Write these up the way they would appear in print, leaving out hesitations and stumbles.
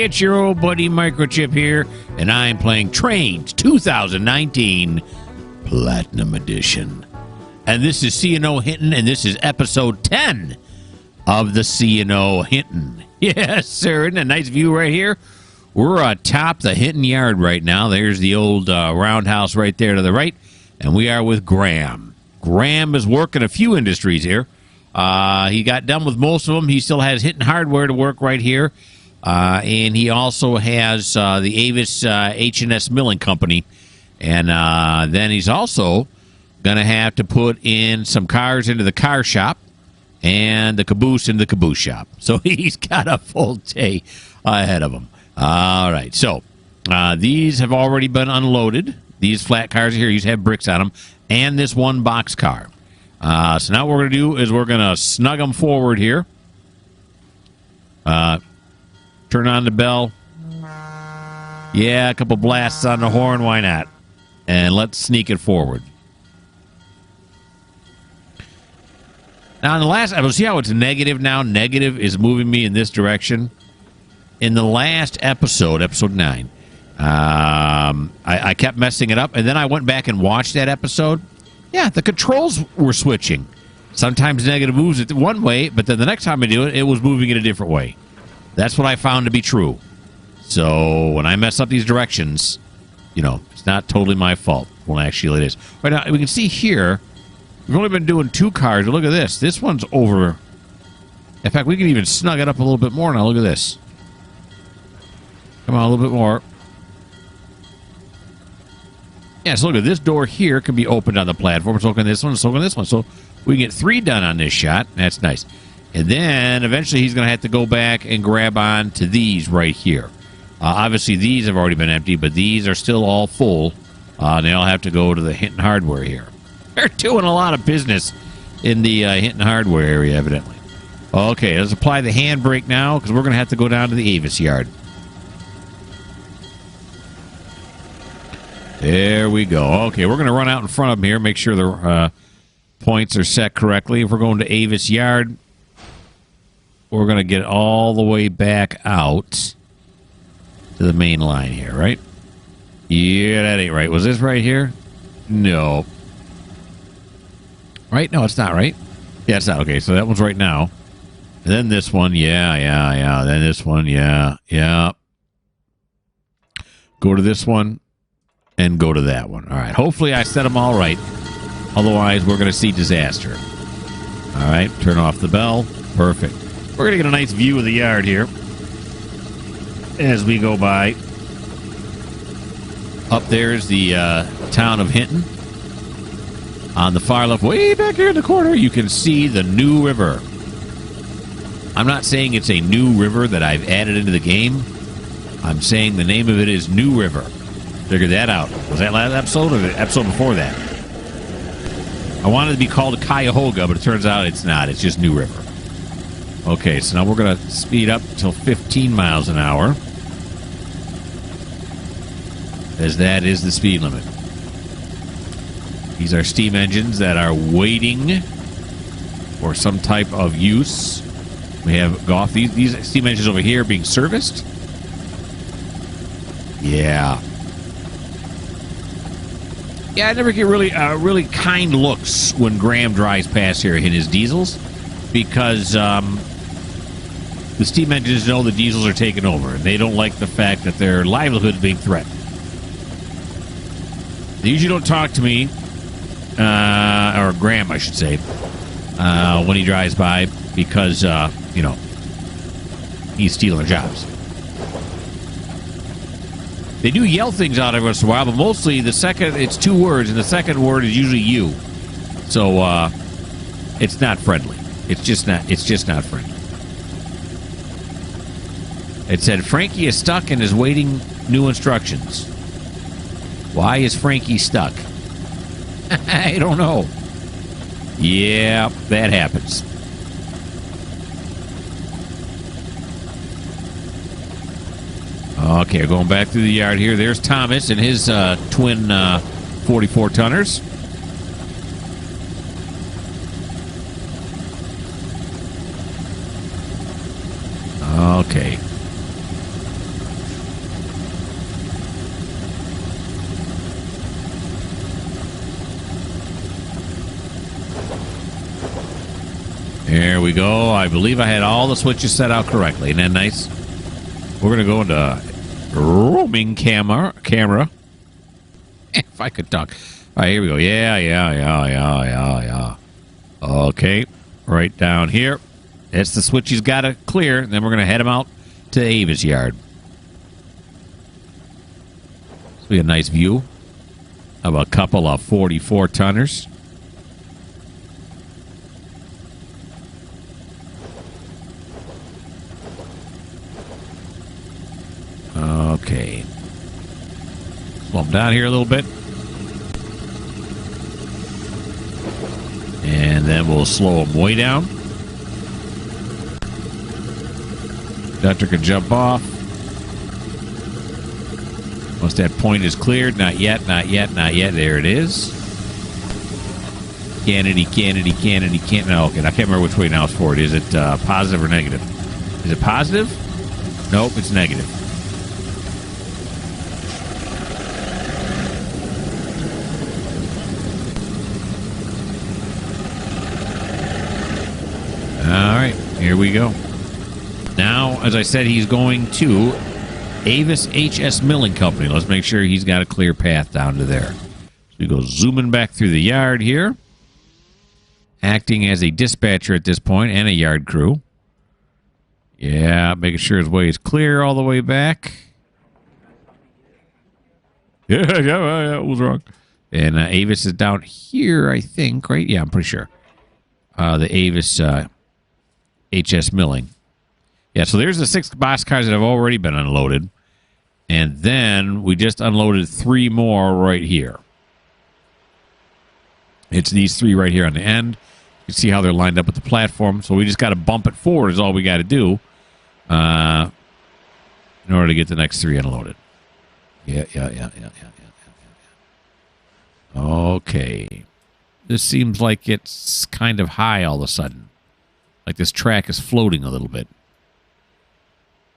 it's your old buddy Mikerowchip here, and I'm playing Trainz 2019 Platinum Edition. And this is C&O Hinton, and this is episode 10 of the C&O Hinton. Yes, sir. Isn't a nice view right here? We're atop the Hinton yard right now. There's the old roundhouse right there to the right, and we are with Graham. Graham is working a few industries here. He got done with most of them. He still has Hinton hardware to work right here. And he also has the Avis H&S Milling Company. And then he's also going to have to put in some cars into the car shop and the caboose into the caboose shop. So he's got a full day ahead of him. All right. So these have already been unloaded. These flat cars here, these have bricks on them. And this one box car. So now what we're going to do is we're going to snug them forward here. Turn on the bell. Yeah, a couple blasts on the horn. Why not? And let's sneak it forward. Now, in the last episode, see how it's negative now? Negative is moving me in this direction. In the last episode, episode 9, I kept messing it up, and then I went back and watched that episode. Yeah, the controls were switching. Sometimes negative moves it one way, but then the next time I do it, it was moving it a different way. That's what I found to be true. So when I mess up these directions, you know, it's not totally my fault. Well, actually, it is. Right now, we can see here, we've only been doing 2 cars. But look at this. This one's over. In fact, we can even snug it up a little bit more now. Look at this. Come on, a little bit more. Yeah, so look at this door here can be opened on the platform. It's open this one, it's open this one. So we can get 3 done on this shot. That's nice. And then eventually he's going to have to go back and grab on to these right here. Obviously, these have already been empty, but these are still all full. They all have to go to the Hinton hardware here. They're doing a lot of business in the Hinton hardware area, evidently. Okay, let's apply the handbrake now because we're going to have to go down to the Avis yard. There we go. Okay, we're going to run out in front of them here, make sure the points are set correctly. If we're going to Avis Yard, we're going to get all the way back out to the main line here, right? Yeah, that ain't right. Was this right here? No. Right? No, it's not right. Yeah, it's not. Okay, so that one's right now. And then this one, yeah. Then this one, yeah. Go to this one. And go to that one. All right. Hopefully I set them all right. Otherwise, we're going to see disaster. All right. Turn off the bell. Perfect. We're going to get a nice view of the yard here as we go by. Up there's the town of Hinton. On the far left, way back here in the corner, you can see the New River. I'm not saying it's a new river that I've added into the game. I'm saying the name of it is New River. Figured that out. Was that last episode or the episode before that? I wanted it to be called Cuyahoga, but it turns out it's not. It's just New River. Okay, so now we're going to speed up till 15 miles an hour. As that is the speed limit. These are steam engines that are waiting for some type of use. We have golf. These steam engines over here being serviced. Yeah. Yeah, I never get really kind looks when Graham drives past here in his diesels because the steam engines know the diesels are taking over, and they don't like the fact that their livelihood is being threatened. They usually don't talk to me, or Graham, I should say, when he drives by because, you know, he's stealing their jobs. They do yell things out every once in a while, but mostly the second, it's 2 words, and the second word is usually you. So, it's not friendly. It's just not friendly. It said, Frankie is stuck and is waiting new instructions. Why is Frankie stuck? I don't know. Yeah, that happens. Okay, going back through the yard here. There's Thomas and his twin 44-tonners. Okay. There we go. I believe I had all the switches set out correctly. Isn't that nice? We're going to go into roaming camera. If I could talk. All right, here we go. Yeah. Okay, right down here. That's the switch he's got to clear. And then we're going to head him out to Avis yard. So we have a nice view of a couple of 44-tonners. Okay. Slow them down here a little bit. And then we'll slow them way down. Conductor can jump off. Once that point is cleared. Not yet. There it is. Kennedy. No, okay. I can't remember which way now it's forward. Is it positive or negative? Is it positive? Nope, it's negative. All right, here we go. Now, as I said, he's going to Avis HS Milling Company. Let's make sure he's got a clear path down to there. So we go zooming back through the yard here. Acting as a dispatcher at this point and a yard crew. Yeah, making sure his way is clear all the way back. Yeah, what was wrong? And Avis is down here, I think, right? Yeah, I'm pretty sure. The Avis HS Milling. Yeah, so there's the 6 boxcars that have already been unloaded. And then we just unloaded 3 more right here. It's these 3 right here on the end. You see how they're lined up with the platform. So we just got to bump it forward is all we got to do in order to get the next 3 unloaded. Yeah. Okay. This seems like it's kind of high all of a sudden. Like this track is floating a little bit.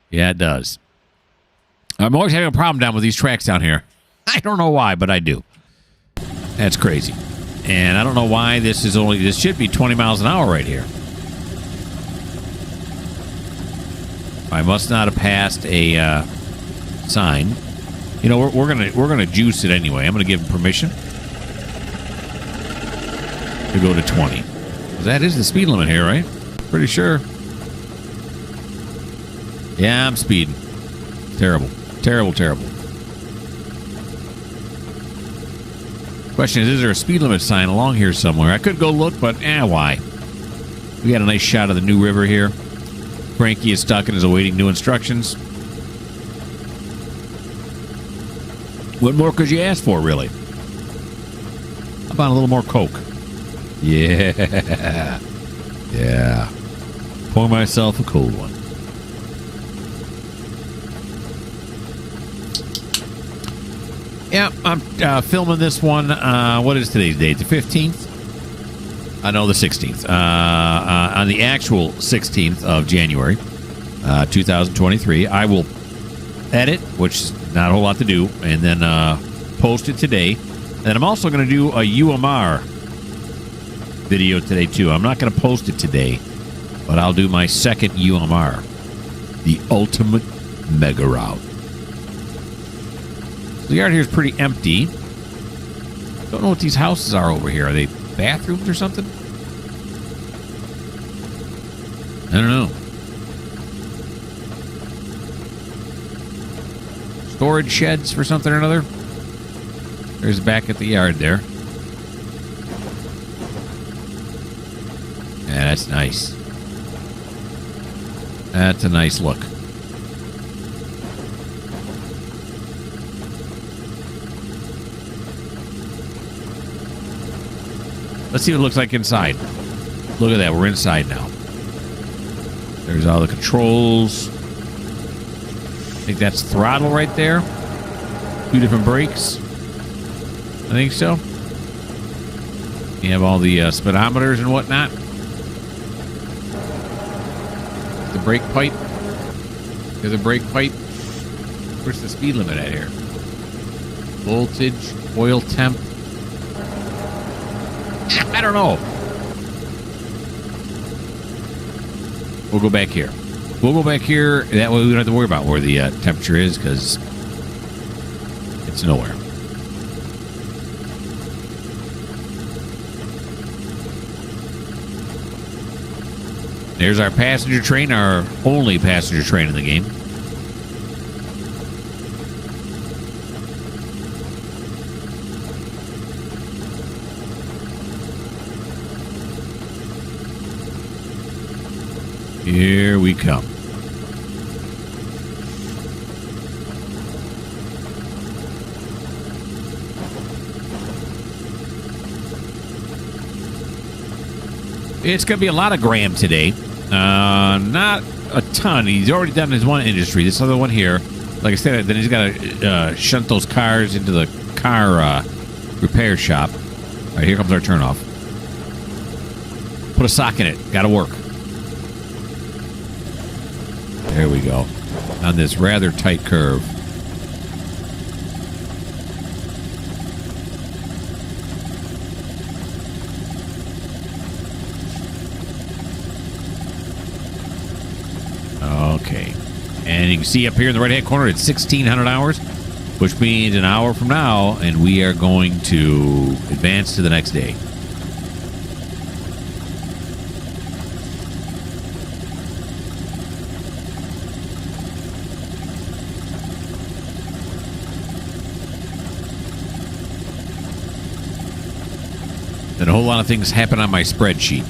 Yeah, it does. I'm always having a problem down with these tracks down here. I don't know why, but I do. That's crazy. And I don't know why this should be 20 miles an hour right here. I must not have passed a sign. You know, we're gonna juice it anyway. I'm gonna give him permission to go to 20. That is the speed limit here, right? Pretty sure. Yeah, I'm speeding. Terrible. Question is there a speed limit sign along here somewhere? I could go look, but why? We got a nice shot of the New River here. Frankie is stuck and is awaiting new instructions. What more could you ask for, really? How about a little more Coke? Yeah. Pour myself a cold one. Yeah, I'm filming this one. What is today's date? The 15th? No, the 16th. On the actual 16th of January, 2023, I will edit, which is not a whole lot to do, and then post it today. And I'm also going to do a UMR video today, too. I'm not going to post it today, but I'll do my second UMR, the ultimate mega route. The yard here is pretty empty. Don't know what these houses are over here. Are they bathrooms or something? I don't know. Storage sheds for something or another. There's back at the yard there. Yeah, that's nice. That's a nice look. Let's see what it looks like inside. Look at that. We're inside now. There's all the controls. I think that's throttle right there. 2 different brakes. I think so. You have all the speedometers and whatnot. The brake pipe. There's a brake pipe. Where's the speed limit at here? Voltage, oil temp. I don't know. we'll go back here. We'll go back here. That way we don't have to worry about where the temperature is, because it's nowhere. There's our passenger train, our only passenger train in the game. Here we come. It's going to be a lot of Graham today. Not a ton. He's already done his one industry. This other one here, like I said, then he's got to shunt those cars into the car repair shop. All right, here comes our turnoff. Put a sock in it. Got to work. There we go. On this rather tight curve. Okay. And you can see up here in the right-hand corner, it's 1,600 hours, which means an hour from now, and we are going to advance to the next day. And a whole lot of things happen on my spreadsheet.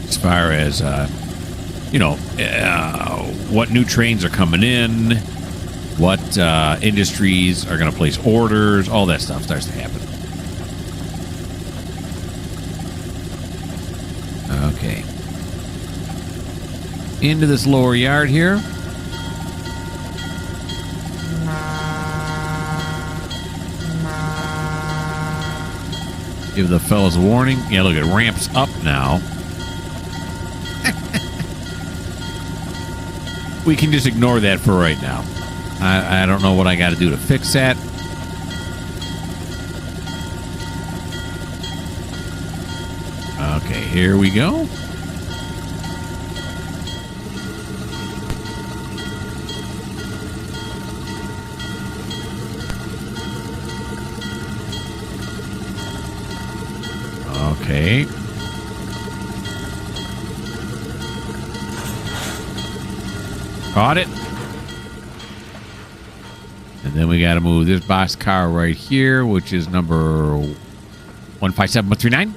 As far as, what new trains are coming in, what industries are going to place orders, all that stuff starts to happen. Okay. Into this lower yard here. Give the fellas a warning. Yeah, look, it ramps up now. We can just ignore that for right now. I don't know what I got to do to fix that. Okay, here we go. Okay. Caught it. And then we got to move this box car right here, which is number 157139.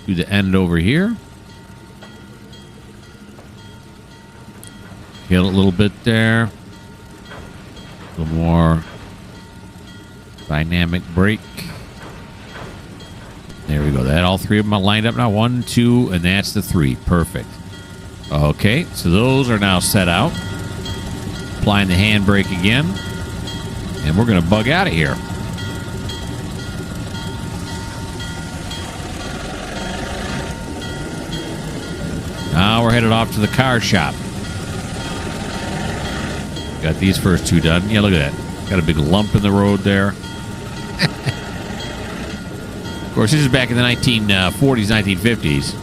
To the end over here. Kill it a little bit there. A little more dynamic brake. There we go. That all three of them are lined up now. 1, 2, and that's the 3. Perfect. Okay, so those are now set out. Applying the handbrake again. And we're going to bug out of here. Now we're headed off to the car shop. Got these first two done. Yeah, look at that. Got a big lump in the road there. Of course, this is back in the 1940s, 1950s.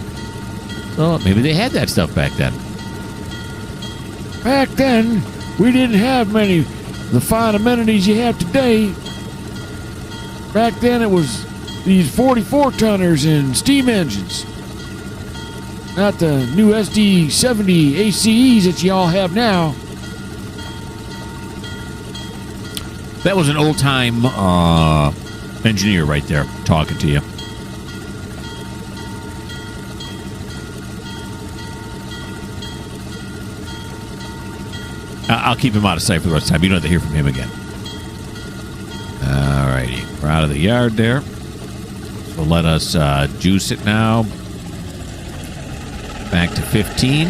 So maybe they had that stuff back then. Back then, we didn't have many of the fine amenities you have today. Back then, it was these 44-tonners and steam engines. Not the new SD70 ACEs that y'all have now. That was an old-time engineer right there talking to you. I'll keep him out of sight for the rest of the time. You don't have to hear from him again. All righty. We're out of the yard there. So let us juice it now. Back to 15.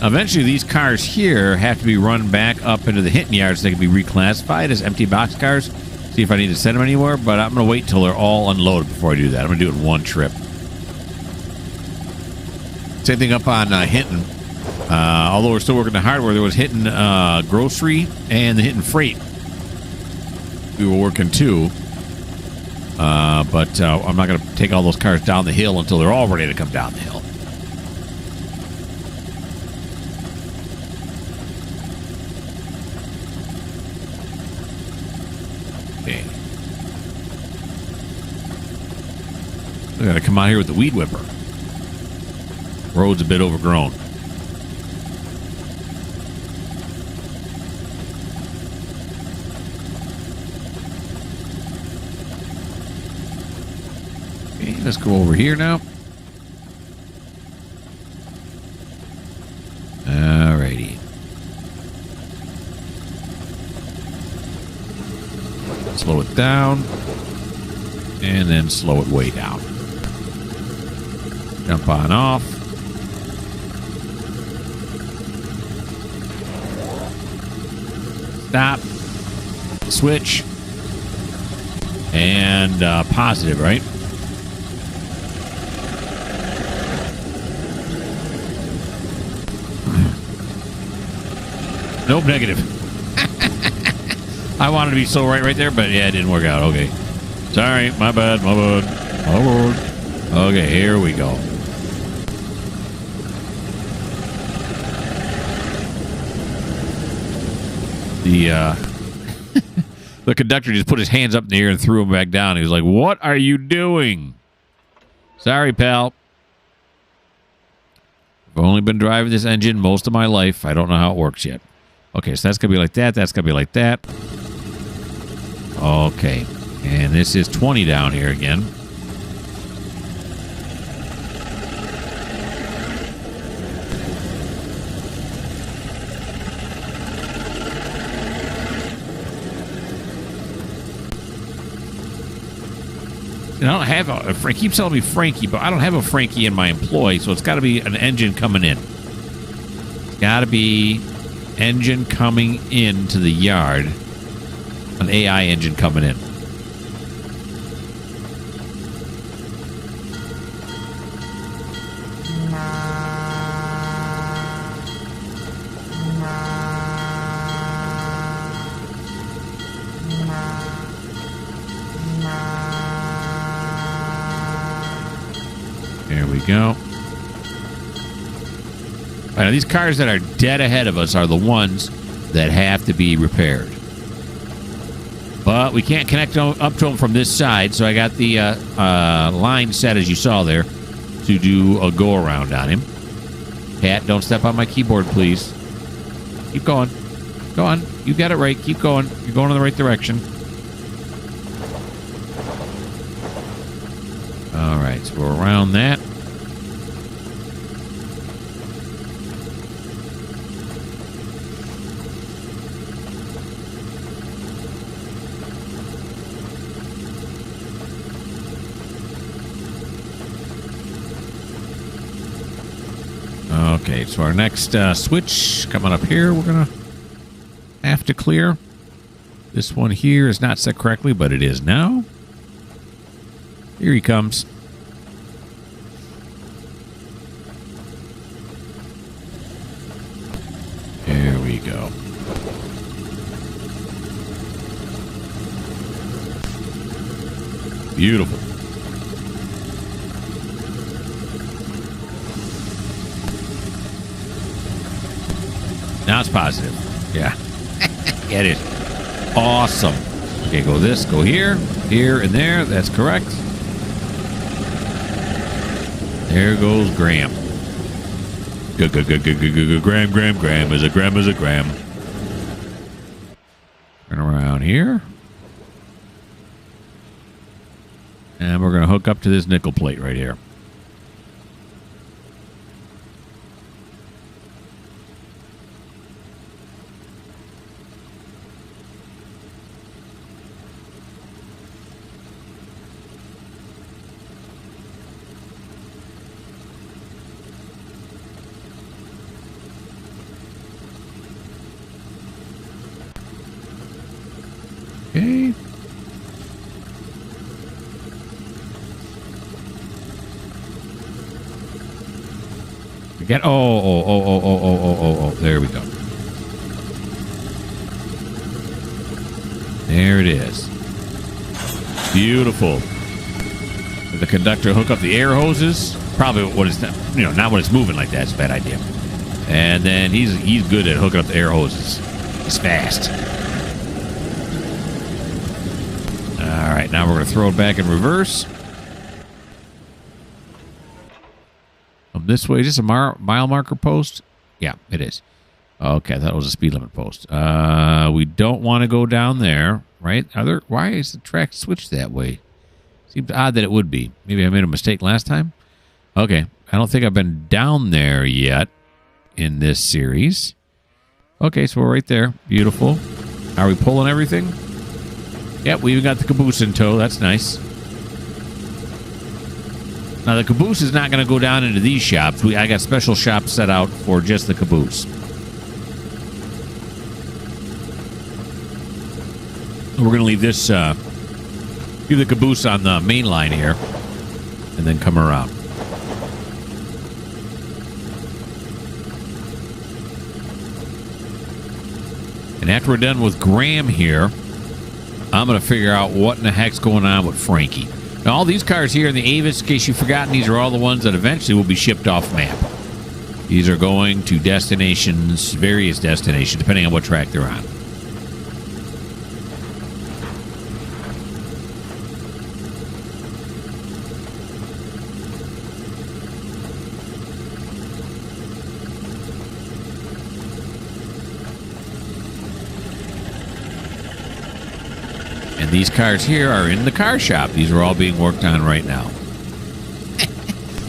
Eventually, these cars here have to be run back up into the Hinton yard so they can be reclassified as empty box cars. See if I need to send them anywhere, but I'm going to wait till they're all unloaded before I do that. I'm going to do it in one trip. Same thing up on Hinton. Although we're still working the hardware, there was Hinton grocery and the Hinton freight. We were working too. But I'm not going to take all those cars down the hill until they're all ready to come down the hill. Okay. We got to come out here with the weed whipper. Road's a bit overgrown. Okay, let's go over here now. Alrighty. Slow it down. And then slow it way down. Jump on off. Stop. Switch. And positive, right? Nope, negative. I wanted to be so right there, but yeah, it didn't work out. Okay. Sorry, my bad, my bad. My bad. Okay, here we go. The conductor just put his hands up in the air and threw him back down. He was like, "What are you doing?" Sorry, pal. I've only been driving this engine most of my life. I don't know how it works yet. Okay, so that's going to be like that. That's going to be like that. Okay. And this is 20 down here again. I don't have a Frankie. Keeps telling me Frankie, but I don't have a Frankie in my employ, so it's got to be an engine coming in. It's got to be engine coming into the yard. An AI engine coming in. There we go. All right, now these cars that are dead ahead of us are the ones that have to be repaired. But we can't connect up to them from this side, so I got the line set, as you saw there, to do a go-around on him. Cat, don't step on my keyboard, please. Keep going. Go on. You got it right. Keep going. You're going in the right direction. All right, so we're around that. Okay, so our next switch coming up here, we're going to have to clear. This one here is not set correctly, but it is now. Here he comes. There we go. Beautiful. Now it's positive. Yeah. Yeah, it is. Awesome. Okay, go this, go here, here, and there. That's correct. There goes Graham. Good. Graham is a gram. Turn around here. And we're going to hook up to this nickel plate right here. Okay. Get oh. There we go. There it is. Beautiful. The conductor hook up the air hoses. Probably what it's not when it's moving like that. It's a bad idea. And then he's good at hooking up the air hoses. He's fast. All right, now we're going to throw it back in reverse. This way. Is this a mile marker post? Yeah, it is. Okay, I thought it was a speed limit post. We don't want to go down there, right? Why is the track switched that way? Seems odd that it would be. Maybe I made a mistake last time. Okay, I don't think I've been down there yet in this series. Okay, so we're right there. Beautiful. Are we pulling everything? Yep, we even got the caboose in tow. That's nice. Now, the caboose is not going to go down into these shops. I got special shops set out for just the caboose. We're going to leave this, leave the caboose on the main line here, and then come around. And after we're done with Graham here, I'm going to figure out what in the heck's going on with Frankie. Now, all these cars here in the Avis, in case you've forgotten, these are all the ones that eventually will be shipped off map. These are going to destinations, various destinations, depending on what track they're on. These cars here are in the car shop. These are all being worked on right now.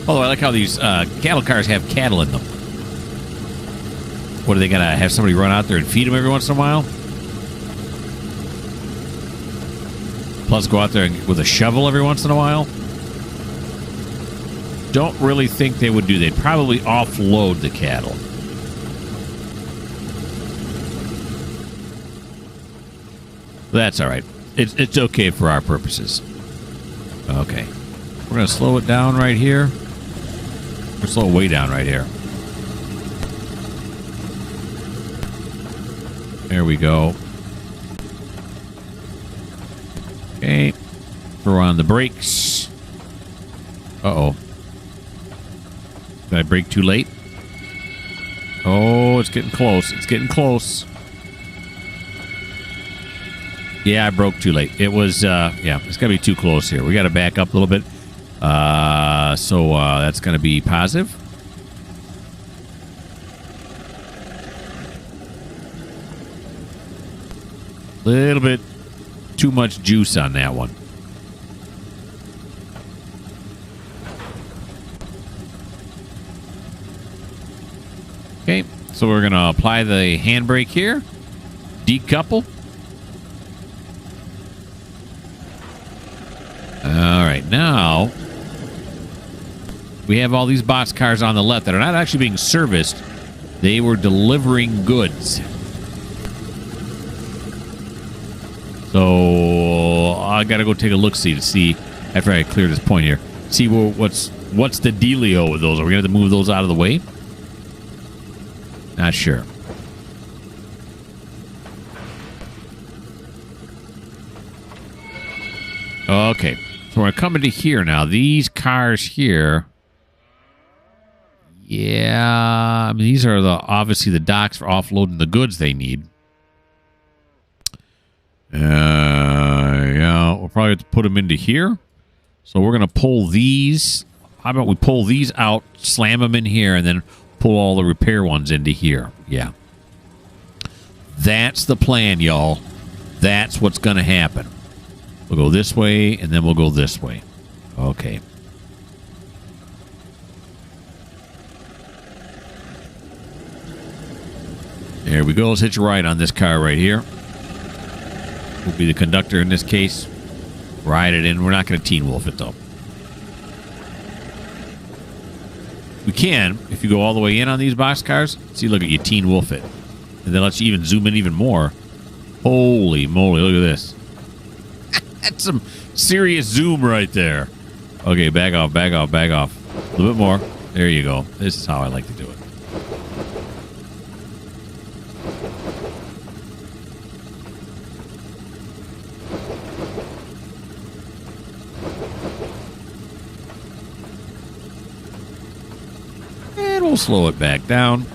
Although I like how these cattle cars have cattle in them. What, are they going to have somebody run out there and feed them every once in a while? Plus go out there with a shovel every once in a while? Don't really think they would do. They'd probably offload the cattle. That's all right. It's okay for our purposes. Okay. We're going to slow it down right here. We're slow it way down right here. There we go. Okay. Throw on the brakes. Uh-oh. Did I brake too late? Oh, it's getting close. It's getting close. Yeah, I broke too late. It was, yeah, it's going to be too close here. We got to back up a little bit. So that's going to be positive. Little bit too much juice on that one. Okay, so we're going to apply the handbrake here. Decouple. All right, now we have all these box cars on the left that are not actually being serviced. They were delivering goods. So I got to go take a look-see to see, after I clear this point here, see what's the dealio with those. Are we going to have to move those out of the way? Not sure. Okay. So we're coming to here now. These cars here. Yeah. I mean, these are obviously the docks for offloading the goods they need. Yeah. We'll probably have to put them into here. So we're going to pull these. How about we pull these out, slam them in here, and then pull all the repair ones into here. Yeah. That's the plan, y'all. That's what's going to happen. We'll go this way, and then we'll go this way. Okay. There we go. Let's hit you right on this car right here. We'll be the conductor in this case. Ride it in. We're not going to Teen Wolf it, though. We can, if you go all the way in on these box cars. See, look at you Teen Wolf it. And then let's you even zoom in even more. Holy moly, look at this. That's some serious zoom right there. Okay, back off, back off, back off. A little bit more. There you go. This is how I like to do it. And we'll slow it back down.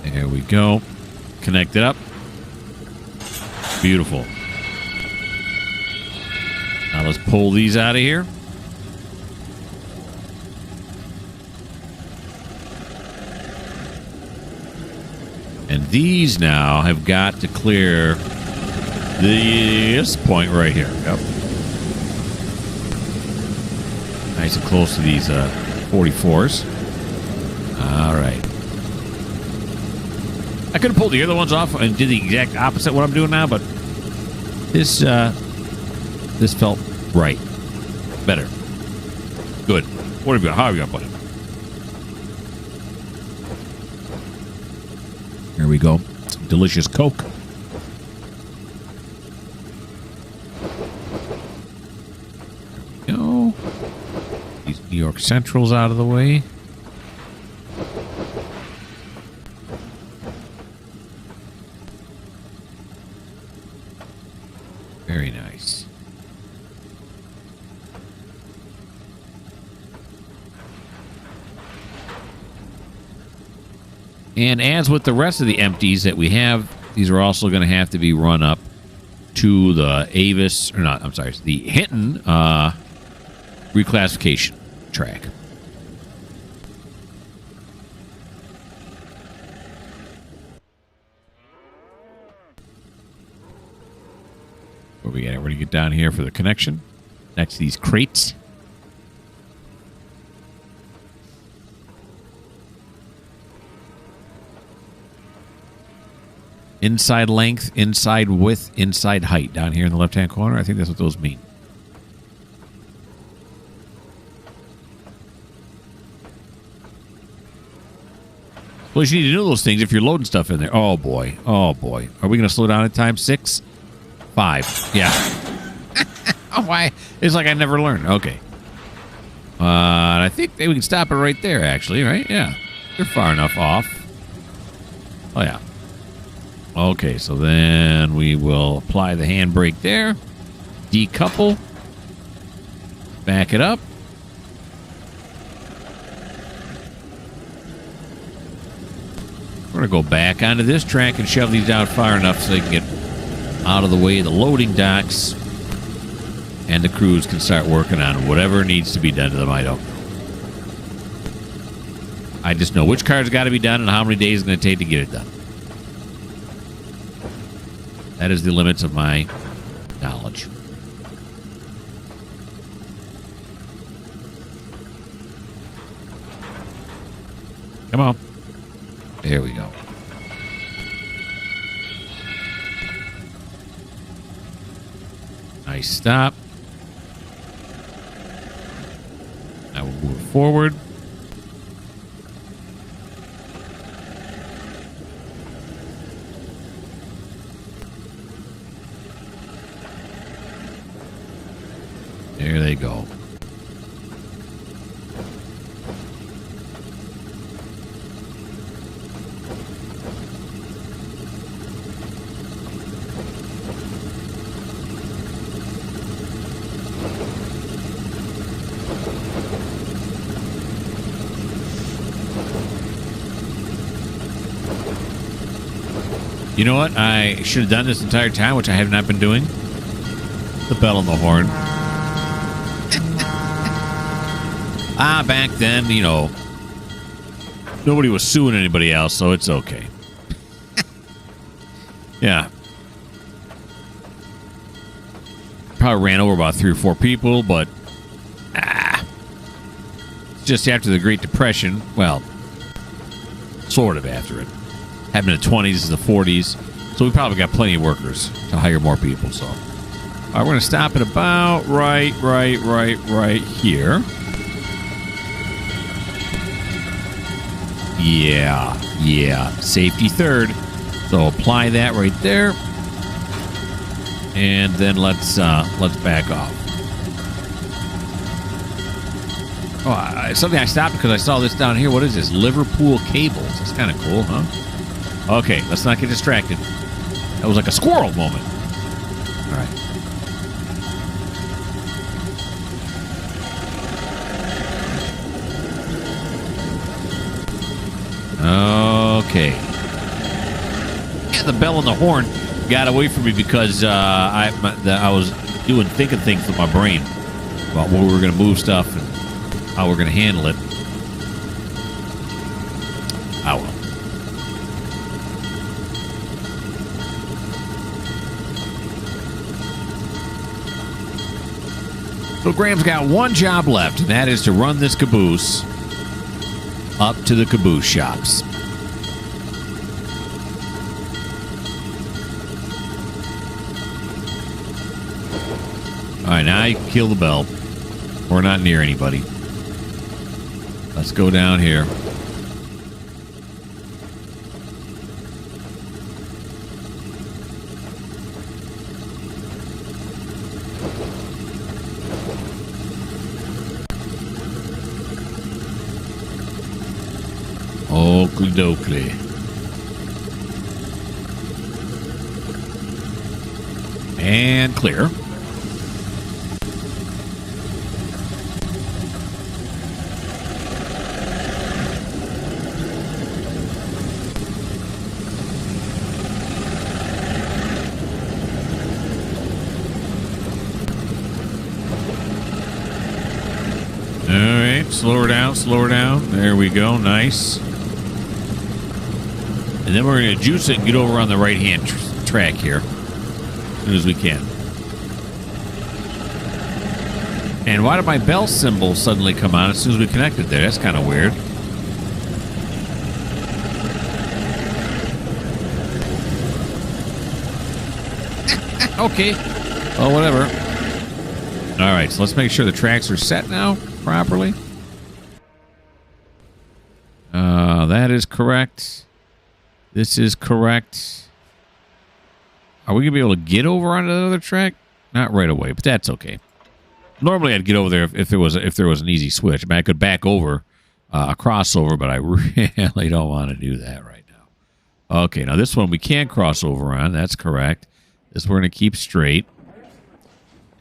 There we go. Connect it up. Beautiful. Now let's pull these out of here. And these now have got to clear this point right here. Yep. Nice and close to these 44s. All right. I could have pulled the other ones off and did the exact opposite of what I'm doing now, but this felt right. Better. Good. What have you got? How have you got, buddy? Here we go. Some delicious Coke. There we go. These New York Centrals out of the way. Very nice. And as with the rest of the empties that we have, these are also going to have to be run up to the Avis, or not, I'm sorry, the Hinton reclassification track. Where we get it? We're going to get down here for the connection. Next to these crates. Inside length, inside width, inside height. Down here in the left-hand corner. I think that's what those mean. Well, you need to know those things if you're loading stuff in there. Oh, boy. Oh, boy. Are we going to slow down at time 6? 5. Yeah. Oh, why? It's like I never learned. Okay. I think we can stop it right there, actually, right? Yeah. They're far enough off. Oh, yeah. Okay, so then we will apply the handbrake there. Decouple. Back it up. We're going to go back onto this track and shove these down far enough so they can get out of the way of the loading docks, and the crews can start working on whatever needs to be done to them. I don't know. I just know which car's got to be done and how many days it's going to take to get it done. That is the limits of my knowledge. Come on. There we go. Nice stop. Now we'll move forward. There they go. You know what? I should have done this entire time, which I have not been doing. The bell on the horn. Back then, you know, nobody was suing anybody else, so it's okay. Yeah. Probably ran over about 3 or 4 people, but just after the Great Depression, well, sort of after it. Happened in the 20s and the 40s, so we probably got plenty of workers to hire more people. So, all right, we're going to stop at about right here. Yeah. Safety third. So apply that right there. And then let's back off. Oh, something I stopped because I saw this down here. What is this? Liverpool cables. That's kind of cool, huh? Okay, let's not get distracted. That was like a squirrel moment. All right. Okay. Yeah, the bell and the horn got away from me because I was doing thinking things with my brain about where we were going to move stuff and how we're going to handle it. I will. So Graham's got one job left, and that is to run this caboose up to the caboose shops. All right, now you can kill the bell. We're not near anybody. Let's go down here. Oakley dokley. And clear. All right, slow her down, slow her down. There we go, nice. And then we're going to juice it and get over on the right-hand track here as soon as we can. And why did my bell symbol suddenly come on as soon as we connected there? That's kind of weird. Okay. Well, whatever. All right, so let's make sure the tracks are set now properly. That is correct. This is correct. Are we going to be able to get over onto the other track? Not right away, but that's okay. Normally, I'd get over there if there was an easy switch. I mean, I could back over a crossover, but I really don't want to do that right now. Okay, now this one we can cross over on. That's correct. This we're going to keep straight.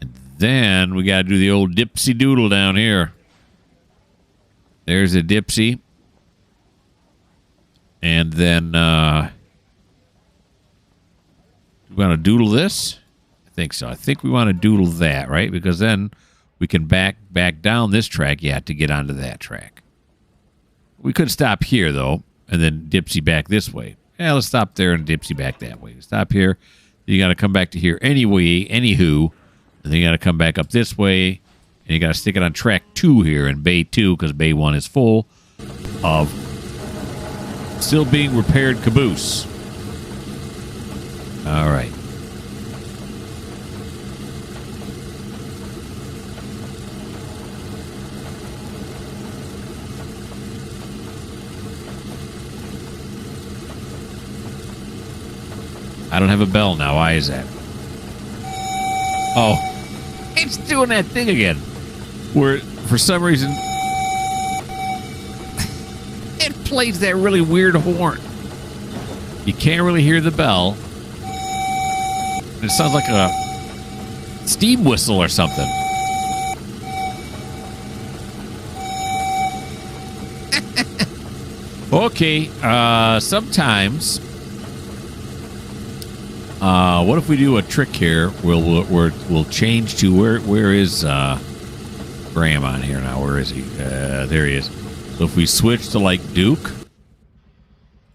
And then we got to do the old dipsy doodle down here. There's a dipsy. And then we want to doodle this? I think so. I think we want to doodle that, right? Because then we can back down this track, to get onto that track. We could stop here, though, and then dipsy back this way. Yeah, let's stop there and dipsy back that way. Stop here. You got to come back to here anyway, anywho. And then you got to come back up this way. And you got to stick it on track 2 here in Bay 2 because Bay 1 is full of still being repaired caboose. All right. I don't have a bell now. Why is that? Oh, it's doing that thing again. Where, for some reason, it plays that really weird horn. You can't really hear the bell. It sounds like a steam whistle or something. Okay, sometimes... what if we do a trick here? We'll change to where is Graham on here now? Where is he? There he is. So if we switch to like Duke,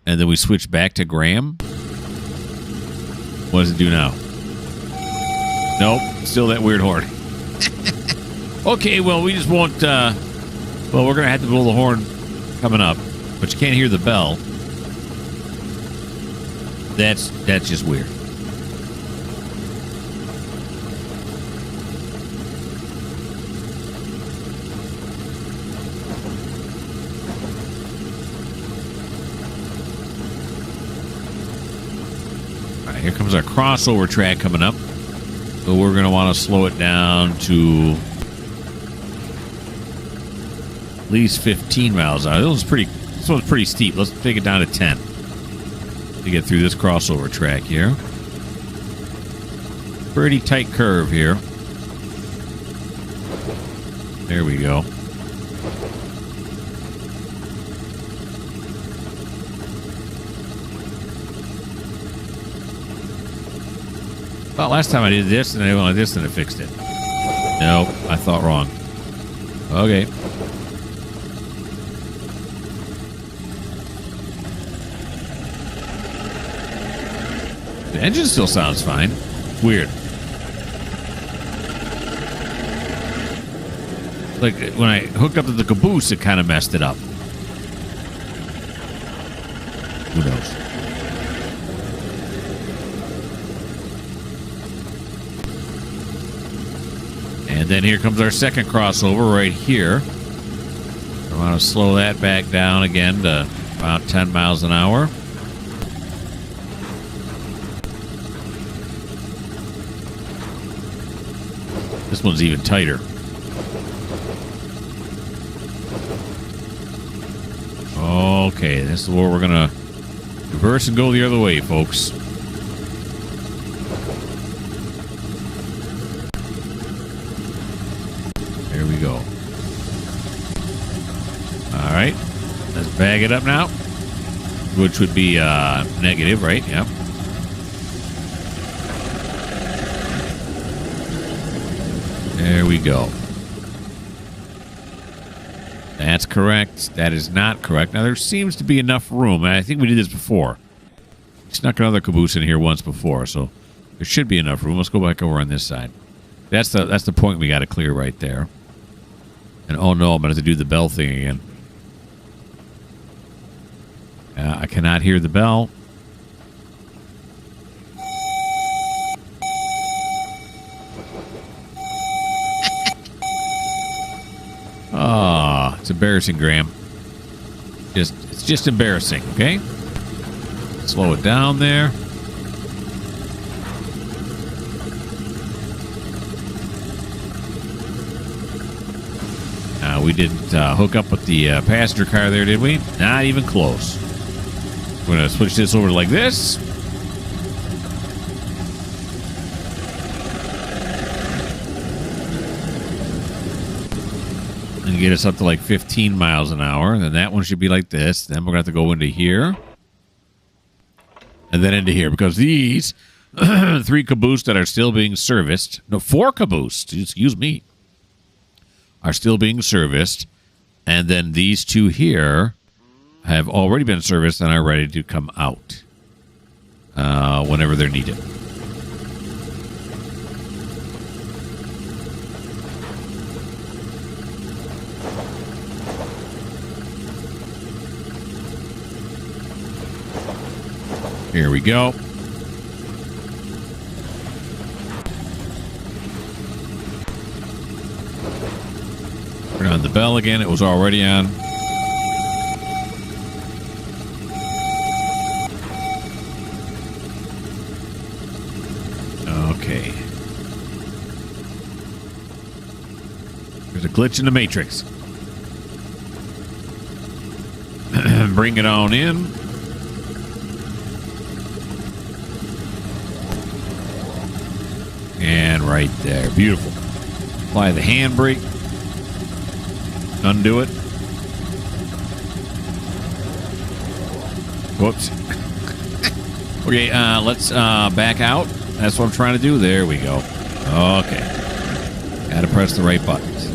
and then we switch back to Graham, what does it do now? Nope, still that weird horn. Okay, well we just won't. Well, we're gonna have to blow the horn coming up, but you can't hear the bell. That's just weird. here comes our crossover track coming up. So we're going to want to slow it down to at least 15 miles an hour. This one's pretty steep. Let's take it down to 10 to get through this crossover track here. Pretty tight curve here. There we go. Well, last time I did this, and I went like this, and it fixed it. Nope, I thought wrong. Okay. The engine still sounds fine. Weird. Like, when I hooked up to the caboose, it kind of messed it up. Who knows? And then here comes our second crossover right here. I want to slow that back down again to about 10 miles an hour. This one's even tighter. Okay, this is where we're going to reverse and go the other way, folks. There we go. All right. Let's bag it up now. Which would be negative, right? Yep. There we go. That's correct. That is not correct. Now, there seems to be enough room. I think we did this before. Snuck another caboose in here once before, so there should be enough room. Let's go back over on this side. That's the point we got to clear right there. And oh no, I'm going to have to do the bell thing again. I cannot hear the bell. Oh, it's embarrassing, Graham. It's just embarrassing, okay? Slow it down there. We didn't hook up with the passenger car there, did we? Not even close. We're going to switch this over like this. And get us up to like 15 miles an hour. And then that one should be like this. Then we're going to have to go into here. And then into here. Because these 3 caboose that are still being serviced. No, 4 caboose. Excuse me. Are still being serviced. And then these 2 here have already been serviced and are ready to come out. Whenever they're needed. Here we go. Turn on the bell again. It was already on. Okay. There's a glitch in the matrix. Bring it on in. And right there. Beautiful. Apply the handbrake. Undo it. Whoops. Okay, let's back out. That's what I'm trying to do. There we go. Okay. Gotta press the right buttons.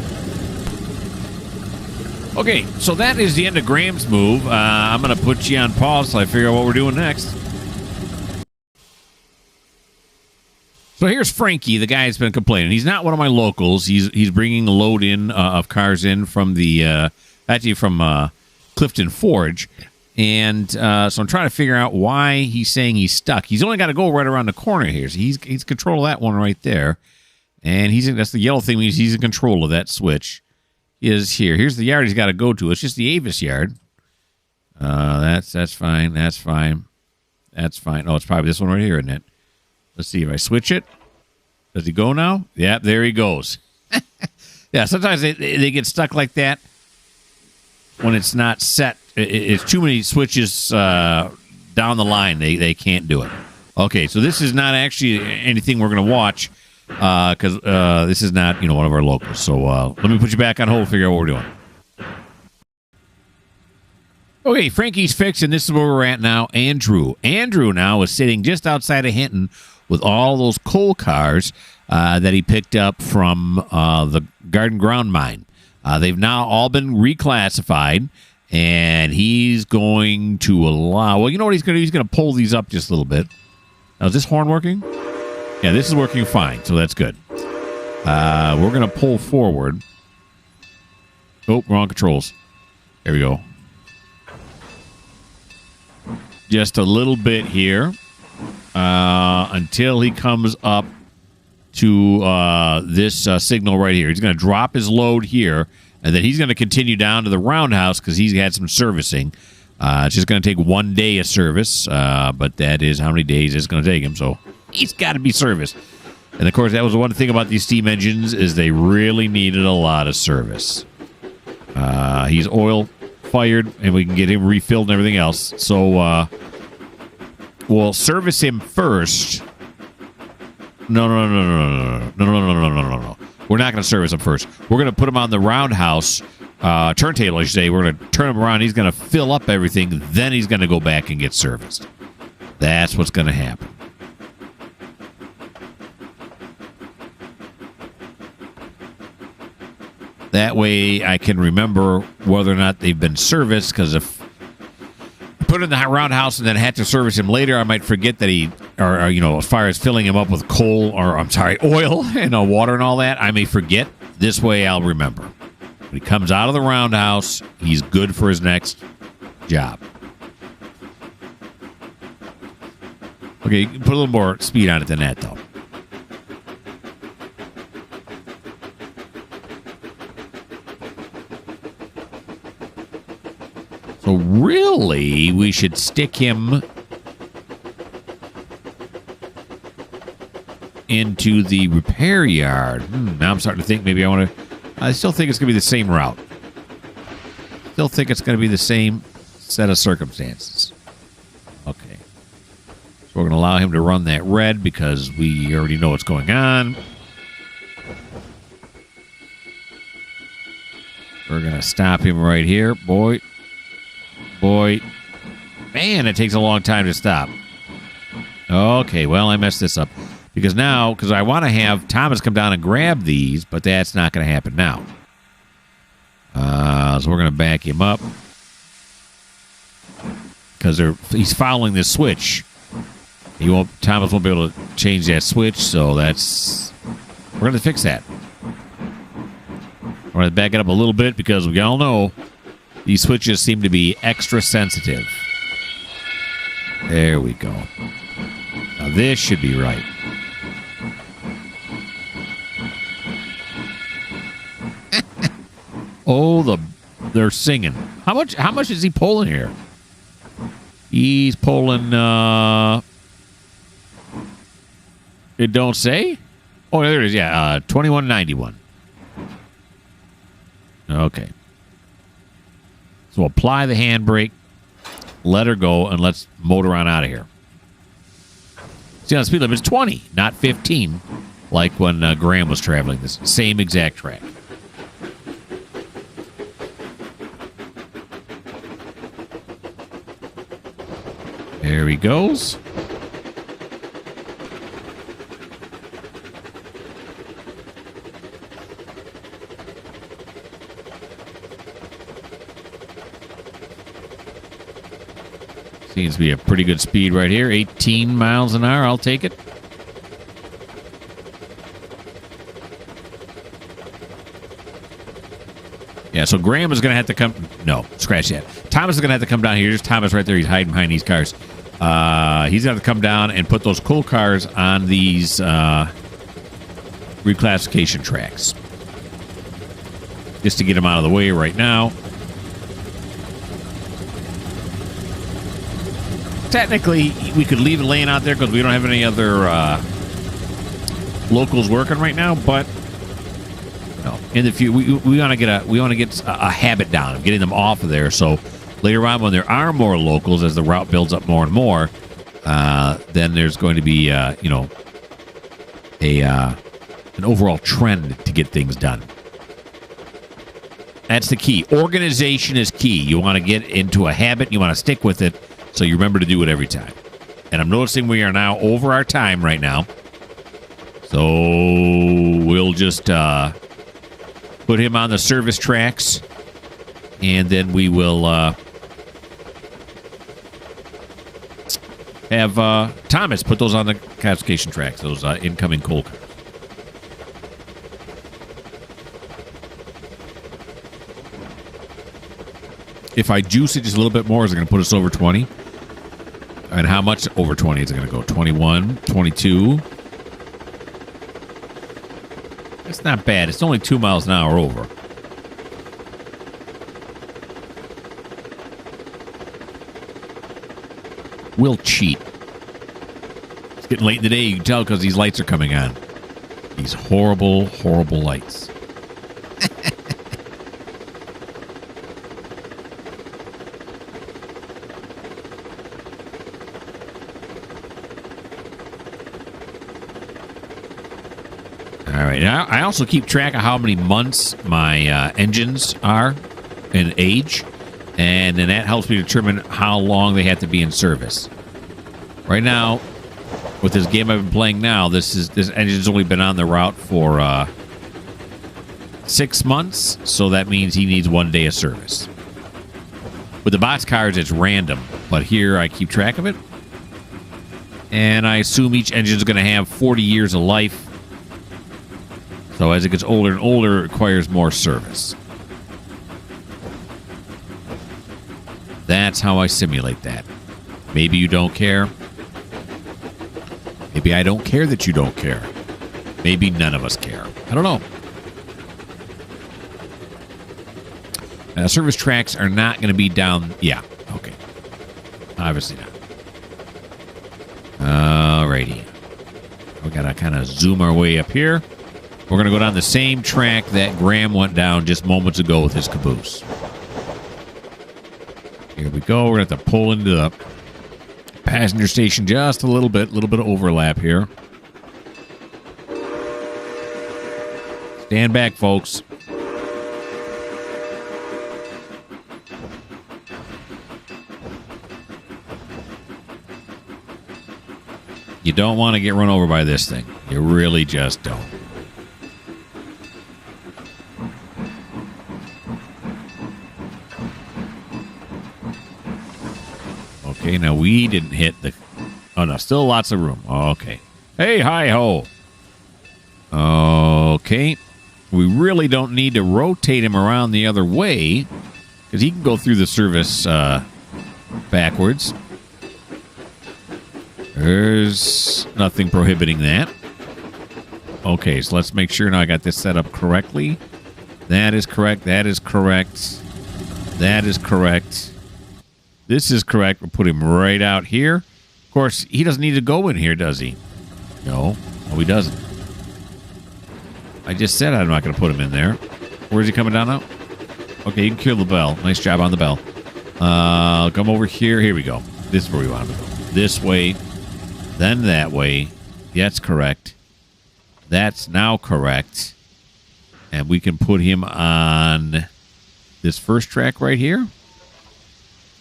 Okay, so that is the end of Graham's move. I'm going to put you on pause till I figure out what we're doing next. So here's Frankie, the guy that's been complaining. He's not one of my locals. He's bringing a load in of cars in from the actually from Clifton Forge, and so I'm trying to figure out why he's saying he's stuck. He's only got to go right around the corner here. So he's control of that one right there, and that's the yellow thing means he's in control of that switch. Is here. Here's the yard he's got to go to. It's just the Avis yard. That's fine. That's fine. That's fine. Oh, it's probably this one right here, isn't it? Let's see if I switch it. Does he go now? Yeah, there he goes. Yeah, sometimes they get stuck like that when it's not set. It's too many switches down the line. They can't do it. Okay, so this is not actually anything we're going to watch because this is not one of our locals. So let me put you back on hold, figure out what we're doing. Okay, Frankie's fixed, and this is where we're at now. Andrew now is sitting just outside of Hinton with all those coal cars that he picked up from the Garden Ground mine. They've now all been reclassified, and he's going to allow... Well, you know what he's going to do? He's going to pull these up just a little bit. Now, is this horn working? Yeah, this is working fine, so that's good. We're going to pull forward. Oh, wrong controls. There we go. Just a little bit here until he comes up to this signal right here. He's going to drop his load here, and then he's going to continue down to the roundhouse because he's had some servicing. It's just going to take 1 day of service, but that is how many days it's going to take him, so he's got to be serviced. And, of course, that was the one thing about these steam engines is they really needed a lot of service. He's oil-fired, and we can get him refilled and everything else. So we'll service him first. No. We're not going to service him first. We're going to put him on the roundhouse turntable, I should say. We're going to turn him around. He's going to fill up everything. Then he's going to go back and get serviced. That's what's going to happen. That way I can remember whether or not they've been serviced, because if I put him in the roundhouse and then had to service him later, I might forget that as far as filling him up with oil and water and all that, I may forget. This way I'll remember. When he comes out of the roundhouse, he's good for his next job. Okay, put a little more speed on it than that, though. So really, we should stick him into the repair yard. Now I'm starting to think maybe I still think it's going to be the same route. Still think it's going to be the same set of circumstances. Okay. So we're going to allow him to run that red because we already know what's going on. We're going to stop him right here. Boy. Man, it takes a long time to stop. Okay, well, I messed this up. Because I want to have Thomas come down and grab these, but that's not going to happen now. So we're going to back him up. Because he's following this switch. Thomas won't be able to change that switch, so we're going to fix that. We're going to back it up a little bit because we all know these switches seem to be extra sensitive. There we go. Now this should be right. Oh, they're singing. How much is he pulling here? He's pulling it don't say? Oh, there it is. Yeah, 2191. Okay. So apply the handbrake, let her go, and let's motor on out of here. See, the speed limit is 20, not 15, like when Graham was traveling this same exact track. There he goes. Seems to be a pretty good speed right here. 18 miles an hour. I'll take it. Yeah, so Graham is going to have to come... No, scratch that. Thomas is going to have to come down here. There's Thomas right there. He's hiding behind these cars. He's going to have to come down and put those coal cars on these reclassification tracks. Just to get them out of the way right now. technically, we could leave it laying out there because we don't have any other locals working right now. But no, in the future, we want to get a habit down of getting them off of there. So later on, when there are more locals, as the route builds up more and more, then there's going to be an overall trend to get things done. That's the key. Organization is key. You want to get into a habit. You want to stick with it so you remember to do it every time. And I'm noticing we are now over our time right now. So we'll just put him on the service tracks. And then we will have Thomas put those on the classification tracks, those incoming coal cars. If I juice it just a little bit more, is it going to put us over 20? And how much over 20 is it going to go? 21, 22? That's not bad. It's only 2 miles an hour over. We'll cheat. It's getting late in the day. You can tell because these lights are coming on. These horrible, horrible lights. All right. Now, I also keep track of how many months my engines are in age, and then that helps me determine how long they have to be in service. Right now, with this game I've been playing now, this engine's only been on the route for 6 months, so that means he needs 1 day of service. With the box cars, it's random, but here I keep track of it, and I assume each engine's going to have 40 years of life. So as it gets older and older, it requires more service. That's how I simulate that. Maybe you don't care. Maybe I don't care that you don't care. Maybe none of us care. I don't know. Service tracks are not going to be down. Yeah, okay. Obviously not. Alrighty. We got to kind of zoom our way up here. We're going to go down the same track that Graham went down just moments ago with his caboose. Here we go. We're going to have to pull into the passenger station just a little bit of overlap here. Stand back, folks. You don't want to get run over by this thing. You really just don't. Okay, now we didn't hit the... Oh, no, still lots of room. Okay. Hey, hi-ho. Okay. We really don't need to rotate him around the other way, because he can go through the service backwards. There's nothing prohibiting that. Okay, so let's make sure now I got this set up correctly. That is correct. That is correct. That is correct. This is correct. We'll put him right out here. Of course, he doesn't need to go in here, does he? No. No, he doesn't. I just said I'm not going to put him in there. Where's he coming down now? Okay, you can kill the bell. Nice job on the bell. Come over here. Here we go. This is where we want him to go. This way. Then that way. That's correct. That's now correct. And we can put him on this first track right here.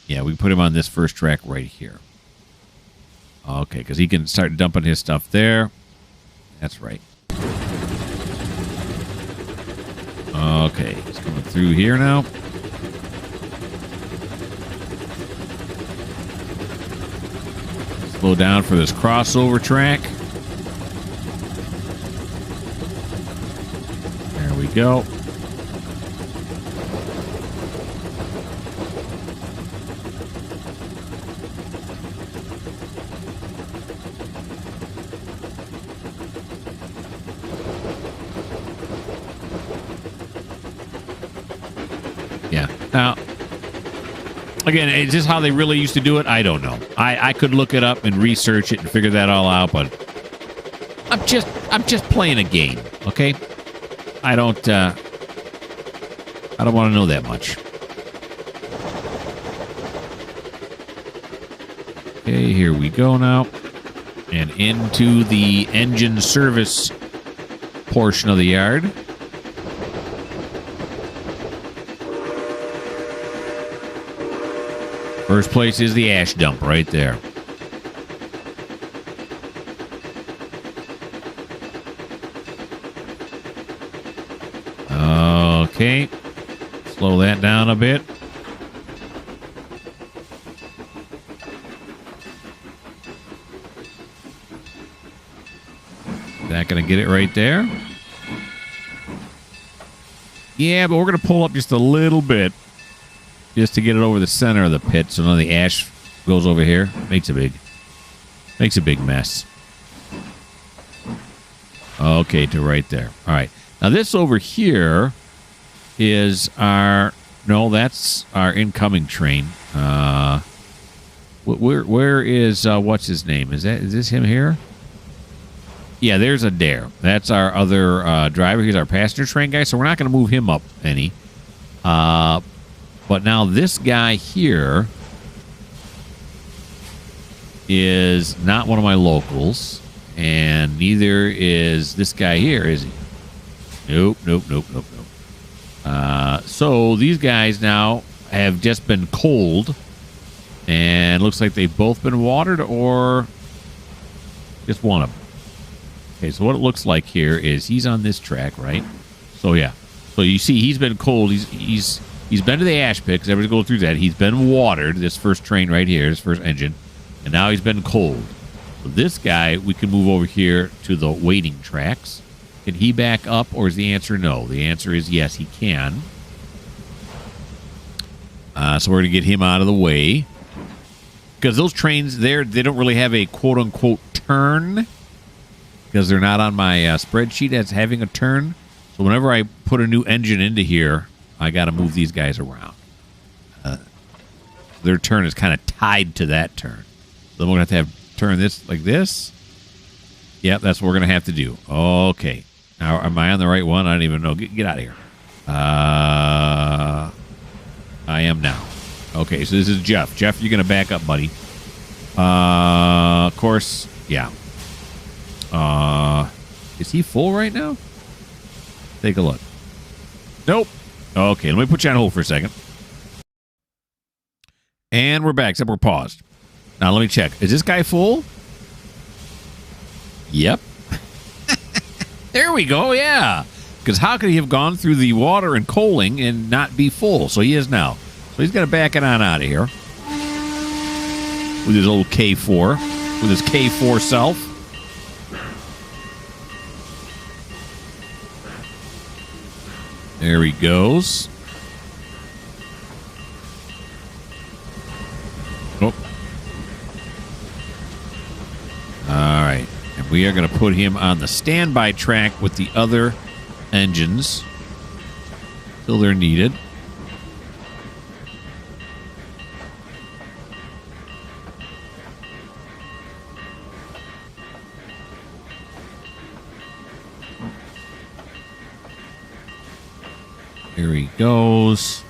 Yeah, we can put him on this first track right here. Okay, because he can start dumping his stuff there. That's right. Okay, he's coming through here now. Slow down for this crossover track. There we go. Yeah. Now, Again, is this how they really used to do it? I don't know. I could look it up and research it and figure that all out, but I'm just playing a game, okay? I don't want to know that much. Okay, here we go now. And into the engine service portion of the yard. First place is the ash dump right there. Okay. Slow that down a bit. Is that going to get it right there? Yeah, but we're going to pull up just a little bit. Just to get it over the center of the pit so none of the ash goes over here. Makes a big mess. Okay, to right there. All right. Now this over here is our... No, that's our incoming train. Where is... what's his name? Is this him here? Yeah, there's Adair. That's our other driver. He's our passenger train guy, so we're not going to move him up any. But now this guy here is not one of my locals, and neither is this guy here, is he? Nope. So these guys now have just been cold, and looks like they've both been watered, or just one of them. Okay, so what it looks like here is he's on this track, right? So yeah, so you see he's been cold. He's been to the ash pit because everybody's going through that. He's been watered, this first train right here, this first engine, and now he's been cold. So this guy, we can move over here to the waiting tracks. Can he back up, or is the answer no? The answer is yes, he can. So we're going to get him out of the way. Because those trains there, they don't really have a quote-unquote turn, because they're not on my spreadsheet as having a turn. So whenever I put a new engine into here, I got to move these guys around. Their turn is kind of tied to that turn. So we're going to have to turn this like this. Yep, that's what we're going to have to do. Okay. Now, am I on the right one? I don't even know. Get out of here. I am now. Okay, so this is Jeff. Jeff, you're going to back up, buddy. Of course, yeah. Is he full right now? Take a look. Nope. Okay, let me put you on hold for a second. And we're back, except we're paused. Now, let me check. Is this guy full? Yep. There we go, yeah. Because how could he have gone through the water and coaling and not be full? So he is now. So he's going to back it on out of here. With his old K4. With his K4 self. There he goes. Oh. All right. And we are going to put him on the standby track with the other engines till they're needed. Here he goes.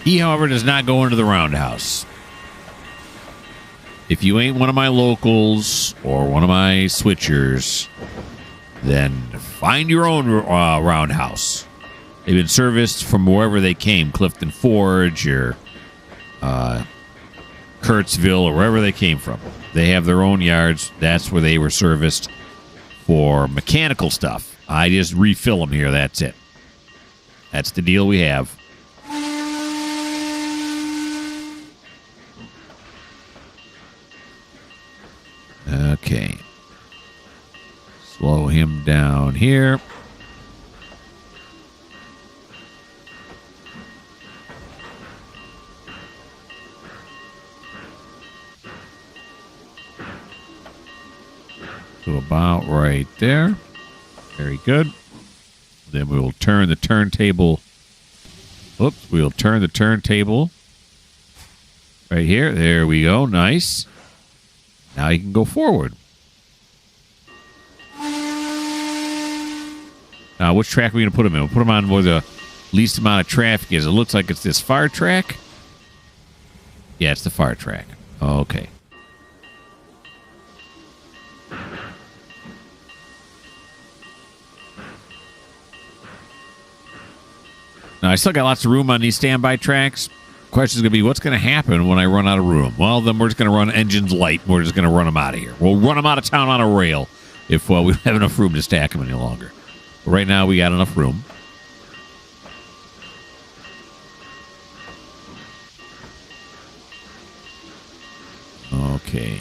He, however, does not go into the roundhouse. If you ain't one of my locals or one of my switchers, then find your own roundhouse. They've been serviced from wherever they came, Clifton Forge or Kurtzville or wherever they came from. They have their own yards. That's where they were serviced for mechanical stuff. I just refill them here. That's it. That's the deal we have. Okay. Slow him down here. To about right there. Very good. Then we will turn the turntable. Oops, we'll turn the turntable right here. There we go. Nice. Now you can go forward. Now, which track are we going to put him in? We'll put him on where the least amount of traffic is. It looks like it's this far track. Yeah, it's the far track. Okay. Now, I still got lots of room on these standby tracks. Question's going to be, what's going to happen when I run out of room? Well, then we're just going to run engines light. We're just going to run them out of here. We'll run them out of town on a rail if we don't have enough room to stack them any longer. But right now, we got enough room. Okay.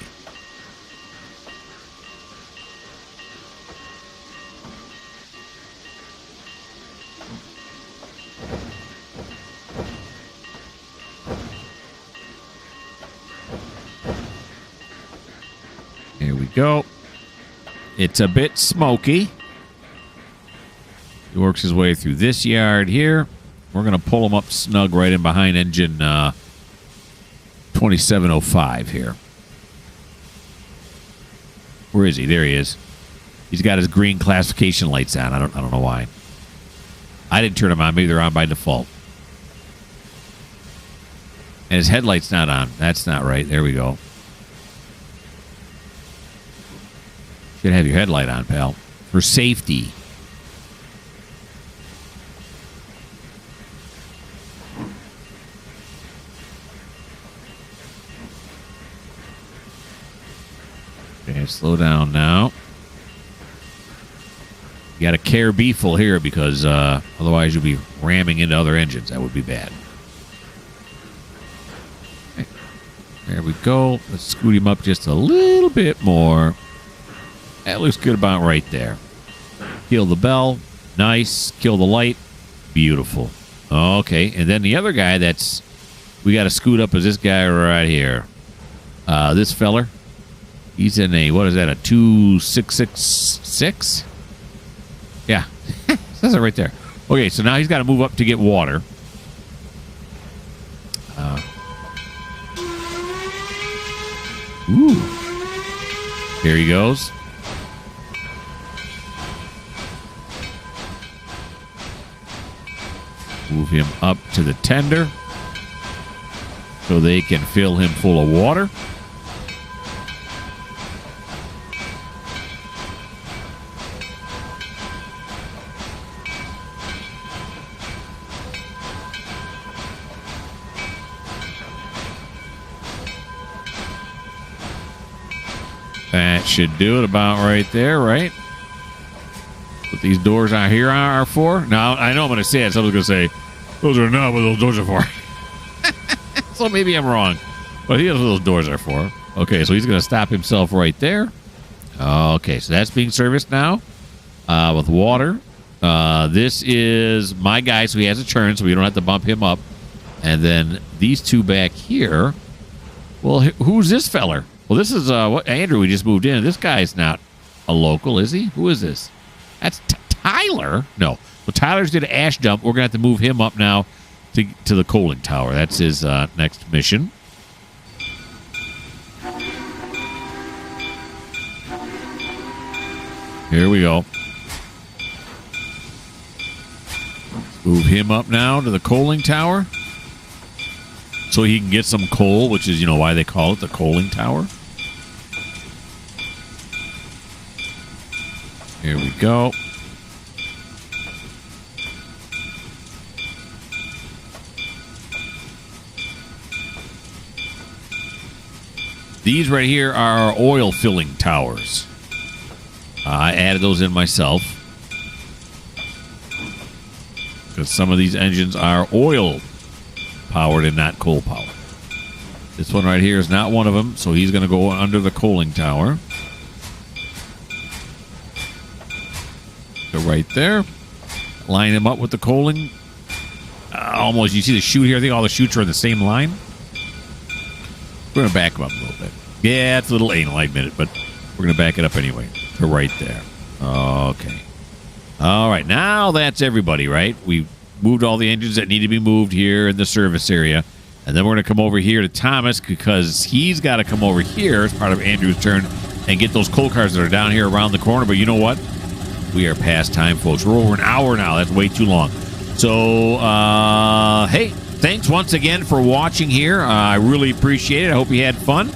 Here we go. It's a bit smoky. He works his way through this yard here. We're going to pull him up snug right in behind engine 2705 here. Where is he? There he is. He's got his green classification lights on. I don't know why. I didn't turn them on. Maybe they're on by default. And his headlight's not on. That's not right. There we go. You gotta have your headlight on, pal. For safety. Okay, slow down now. You gotta care be-ful here because otherwise you'll be ramming into other engines. That would be bad. Okay. There we go. Let's scoot him up just a little bit more. That looks good about right there. Kill the bell. Nice. Kill the light. Beautiful. Okay. And then the other guy that's we got to scoot up is this guy right here. This feller. He's in a, what is that, a 2666? Yeah. Says it right there. Okay, so now he's got to move up to get water. Ooh. Here he goes. Move him up to the tender so they can fill him full of water. That should do it about right there, right? What these doors out here are for. Now, I know I'm going to say it. Someone's going to say, those are not what those doors are for. So maybe I'm wrong. But here's what those doors are for. Okay, so he's going to stop himself right there. Okay, so that's being serviced now with water. This is my guy, so he has a turn, so we don't have to bump him up. And then these two back here. Well, who's this feller? Well, this is what Andrew we just moved in. This guy's not a local, is he? Who is this? That's Tyler. No. Well, Tyler's did an ash dump. We're going to have to move him up now to the coaling tower. That's his next mission. Here we go. Move him up now to the coaling tower so he can get some coal, which is, you know, why they call it the coaling tower. Here we go. These right here are our oil filling towers. I added those in myself because some of these engines are oil powered and not coal powered. This one right here is not one of them, so he's going to go under the coaling tower. Go right there. Line him up with the coaling. Almost, you see the chute here? I think all the chutes are in the same line. We're going to back him up a little bit. Yeah, it's a little anal, I admit it, but we're going to back it up anyway to right there. Okay. All right, now that's everybody, right? We moved all the engines that need to be moved here in the service area. And then we're going to come over here to Thomas because he's got to come over here as part of Andrew's turn and get those coal cars that are down here around the corner. But you know what? We are past time, folks. We're over an hour now. That's way too long. So, hey, thanks once again for watching here. I really appreciate it. I hope you had fun.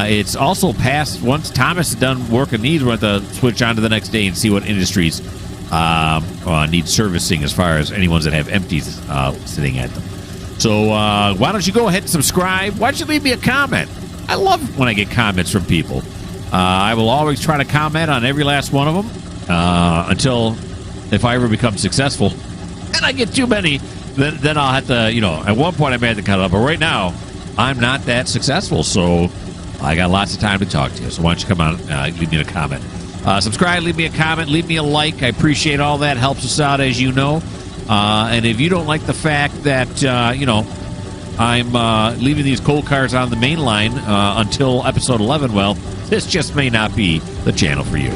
It's also past, once Thomas is done working these, we're going to switch on to the next day and see what industries need servicing as far as any ones that have empties sitting at them. So why don't you go ahead and subscribe? Why don't you leave me a comment? I love when I get comments from people. I will always try to comment on every last one of them until, if I ever become successful, and I get too many, then I'll have to, at one point I may have to cut it up. But right now, I'm not that successful, so I got lots of time to talk to you. So why don't you come on and leave me a comment. Subscribe, leave me a comment, leave me a like. I appreciate all that. Helps us out, as you know. And if you don't like the fact that, I'm leaving these coal cars on the main line until episode 11, well, this just may not be the channel for you.